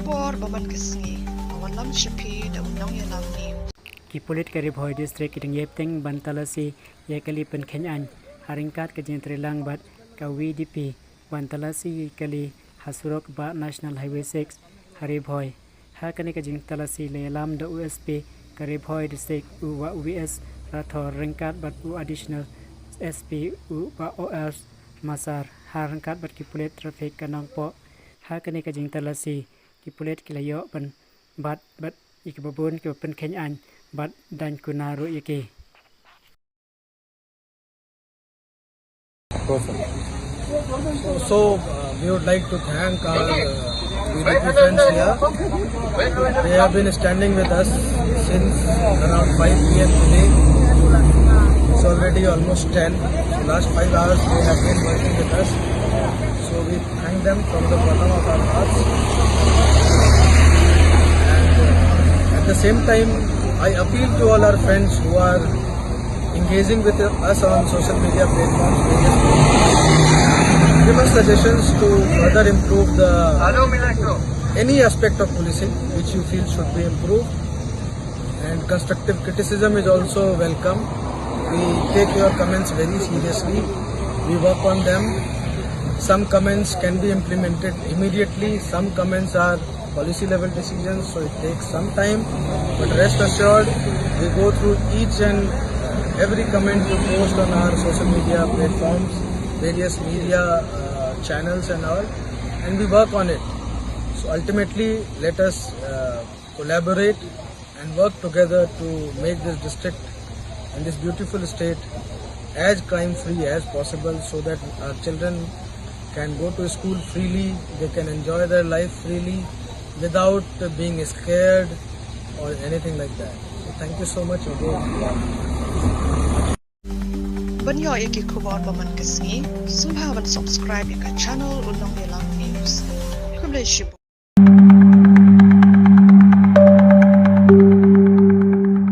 khwar baman kisngi awan lam shipi da unang yalam ni ki Pulit Ka Ribhoi district kitang bteng ban talasi yakali pynkhein haringkat ke jentrelang bat ka VDP ban talasi kali hasurok ba National Highway 6 Ribhoi ha kani ka jing talasi le lam da USP Ka Ribhoi district u wa UVS rathor ringkat bat u additional SP u ba OS masar haringkat bat ki Pulit traffic kanang po ha kani ka jing talasi ki Pulit kilayo ban bat ikibabun ke pynkhein bat dan kunaru yake. So we would like to thank our VDP friends here. They have been standing with us since around 5 p.m. today. It's already almost 10. So last 5 hours they have been working with us. So we thank them from the bottom of our hearts. And at the same time, I appeal to all our friends who are engaging with us on social media platforms, give us suggestions to further improve any aspect of policing which you feel should be improved, and constructive criticism is also welcome. We take your comments very seriously. We work on them. Some comments can be implemented immediately. Some comments are policy level decisions, so it takes some time, but rest assured we go through each and every comment you post on our social media platforms, various media channels and all, and we work on it. So ultimately let us collaborate and work together to make this district and this beautiful state as crime free as possible, so that our children can go to school freely, they can enjoy their life freely without being scared or anything like that. So thank you so much again. banyo yaki khwar baman kisngi sumha ban subscribe ka channel unang yalam news.